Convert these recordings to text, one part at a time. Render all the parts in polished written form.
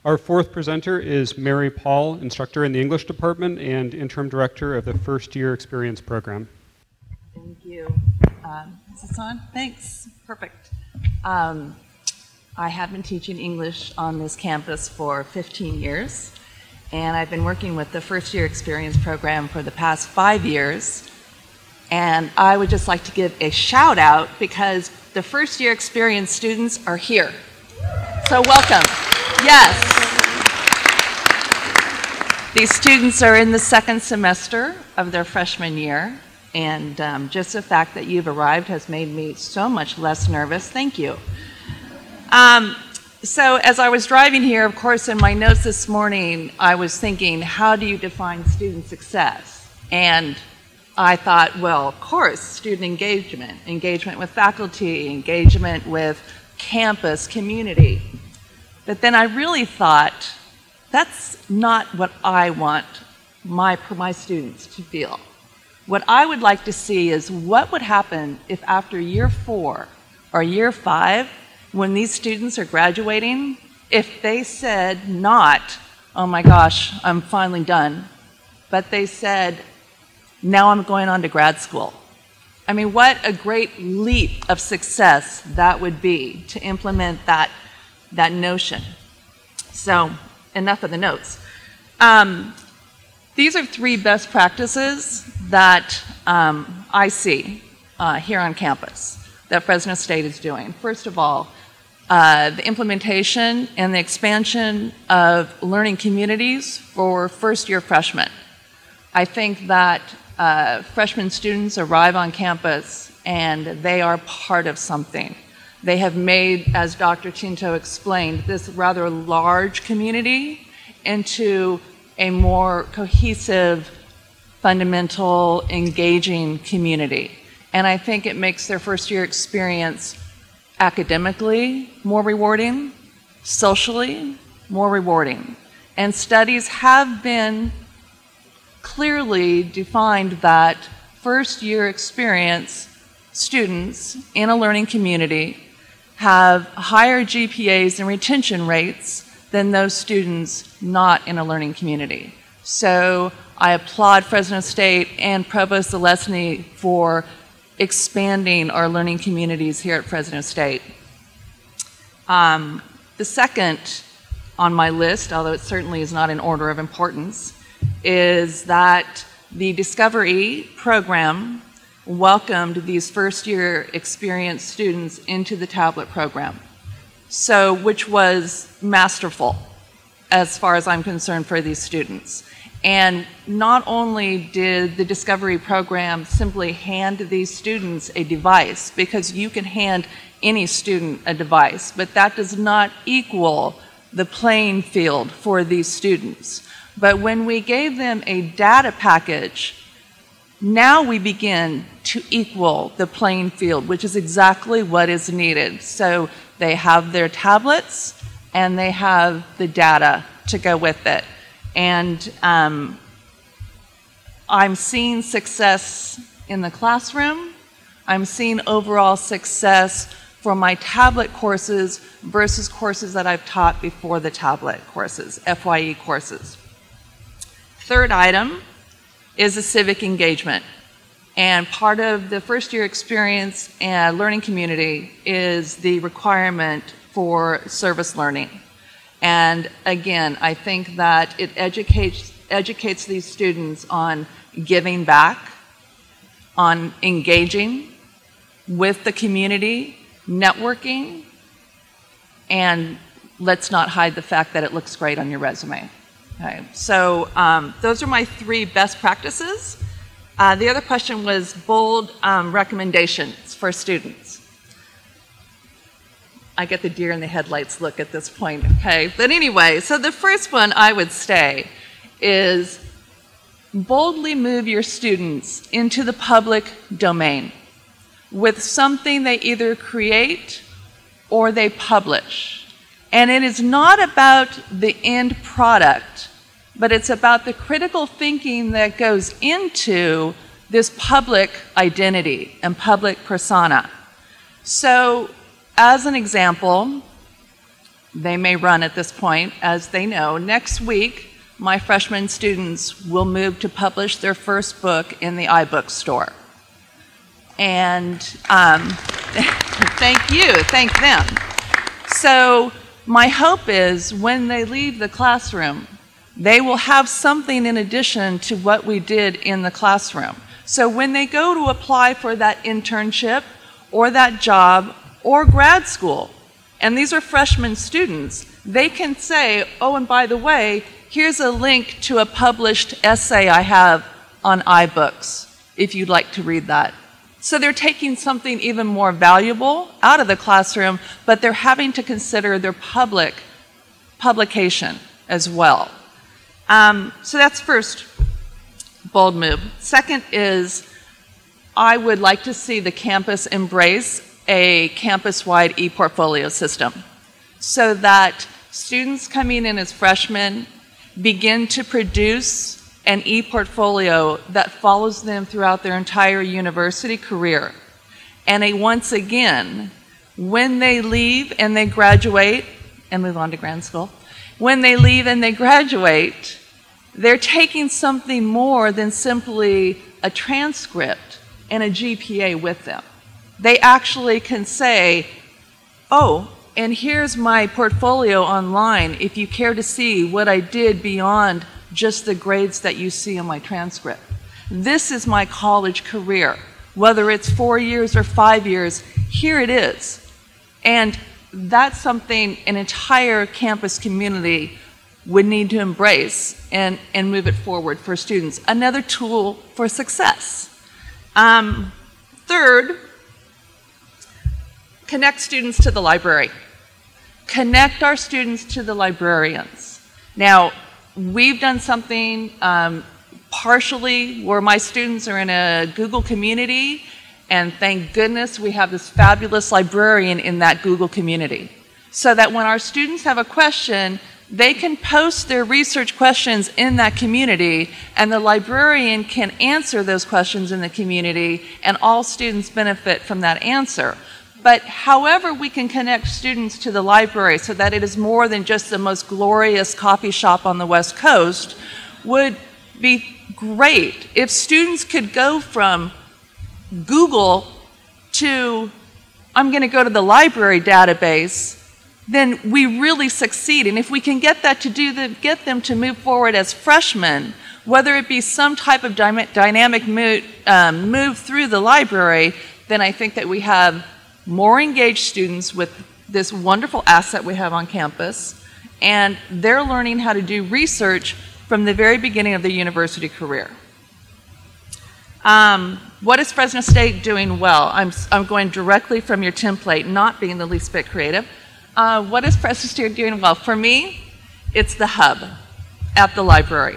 Our fourth presenter is Mary Paul, instructor in the English department and interim director of the First Year Experience program. Thank you. Is this on? Thanks. Perfect. I have been teaching English on this campus for 15 years, and I've been working with the First Year Experience program for the past 5 years. And I would just like to give a shout out because the First Year Experience students are here. So welcome. Yes. These students are in the second semester of their freshman year, and just the fact that you've arrived has made me so much less nervous. Thank you. So as I was driving here, of course, in my notes this morning, I was thinking, how do you define student success? And I thought, well, of course, student engagement, engagement with faculty, engagement with campus, community. But then I really thought, that's not what I want my students to feel. What I would like to see is what would happen if after year 4 or year 5, when these students are graduating, if they said not, oh my gosh, I'm finally done, but they said, now I'm going on to grad school. I mean, what a great leap of success that would be to implement that notion. So, enough of the notes. These are 3 best practices that I see here on campus that Fresno State is doing. First of all, the implementation and the expansion of learning communities for first-year freshmen. I think that freshman students arrive on campus and they are part of something. They have made, as Dr. Tinto explained, this rather large community into a more cohesive, fundamental, engaging community. And I think it makes their first year experience academically more rewarding, socially more rewarding. And studies have been clearly defined that first year experience students in a learning community have higher GPAs and retention rates than those students not in a learning community. So I applaud Fresno State and Provost Zelesny for expanding our learning communities here at Fresno State. The second on my list, although it certainly is not in order of importance, is that the Discover-E program welcomed these first-year experienced students into the tablet program, so which was masterful as far as I'm concerned for these students. And not only did the Discover-E program simply hand these students a device, because you can hand any student a device, but that does not equal the playing field for these students. But when we gave them a data package, now we begin to equal the playing field, which is exactly what is needed. So they have their tablets and they have the data to go with it. And I'm seeing success in the classroom. I'm seeing overall success for my tablet courses versus courses that I've taught before the tablet courses, FYE courses. Third item is the civic engagement. And part of the first year experience and learning community is the requirement for service learning. And again, I think that it educates these students on giving back, on engaging with the community, networking, and let's not hide the fact that it looks great on your resume. Okay, so those are my 3 best practices. The other question was bold recommendations for students. I get the deer in the headlights look at this point, okay? But anyway, so the first one I would say is boldly move your students into the public domain with something they either create or they publish. And it is not about the end product, but it's about the critical thinking that goes into this public identity and public persona. So, as an example, they may run at this point, as they know. Next week, my freshman students will move to publish their first book in the iBook store. And thank them. So my hope is when they leave the classroom, they will have something in addition to what we did in the classroom. So when they go to apply for that internship or that job or grad school, and these are freshman students, they can say, oh, and by the way, here's a link to a published essay I have on iBooks, if you'd like to read that. So they're taking something even more valuable out of the classroom, but they're having to consider their publication as well. So that's first bold move. Second is I would like to see the campus embrace a campus-wide e-portfolio system so that students coming in as freshmen begin to produce an e-portfolio that follows them throughout their entire university career. And once again, when they leave and they graduate and move on to grad school, when they leave and they graduate, they're taking something more than simply a transcript and a GPA with them. They actually can say, oh, and here's my portfolio online if you care to see what I did beyond just the grades that you see in my transcript. This is my college career. Whether it's 4 years or 5 years, here it is. And that's something an entire campus community would need to embrace and move it forward for students. Another tool for success. Third, connect students to the library. Connect our students to the librarians. Now, we've done something partially where my students are in a Google community, and thank goodness we have this fabulous librarian in that Google community. So that when our students have a question, they can post their research questions in that community, and the librarian can answer those questions in the community, and all students benefit from that answer. But however we can connect students to the library so that it is more than just the most glorious coffee shop on the West Coast would be great. If students could go from Google to, I'm going to go to the library database, then we really succeed. And if we can get that to get them to move forward as freshmen, whether it be some type of dynamic move through the library, then I think that we have more engaged students with this wonderful asset we have on campus, and they're learning how to do research from the very beginning of their university career. What is Fresno State doing well? I'm going directly from your template, not being the least bit creative. What is Fresno State doing well? For me, it's the hub at the library.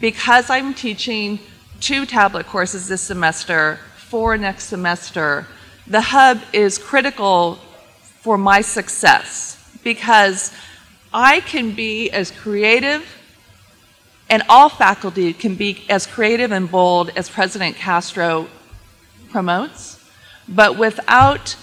Because I'm teaching 2 tablet courses this semester, 4 next semester, the hub is critical for my success because I can be as creative, and all faculty can be as creative and bold as President Castro promotes, but without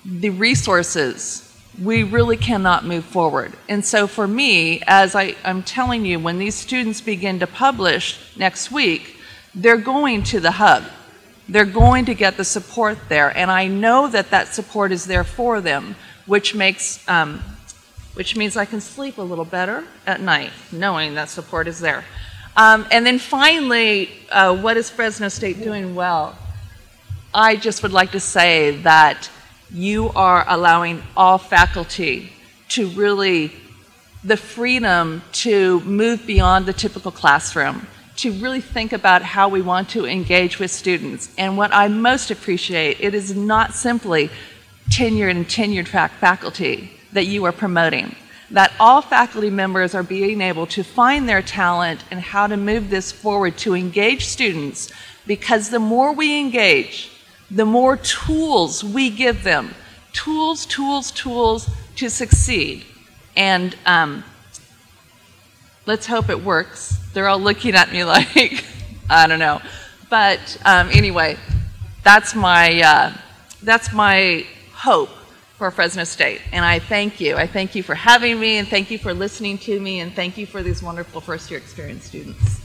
the resources, we really cannot move forward. And so for me, as I'm telling you, when these students begin to publish next week, they're going to the hub. They're going to get the support there, and I know that that support is there for them, which means I can sleep a little better at night, knowing that support is there. And then finally, what is Fresno State doing well? I just would like to say that you are allowing all faculty to really, the freedom to move beyond the typical classroom, to really think about how we want to engage with students. And what I most appreciate, it is not simply tenured and tenure-track faculty that you are promoting, that all faculty members are being able to find their talent and how to move this forward to engage students, because the more we engage, the more tools we give them, tools to succeed. And let's hope it works. They're all looking at me like, I don't know. But anyway, that's my hope for Fresno State. And I thank you. I thank you for having me, and thank you for listening to me, and thank you for these wonderful first-year experience students.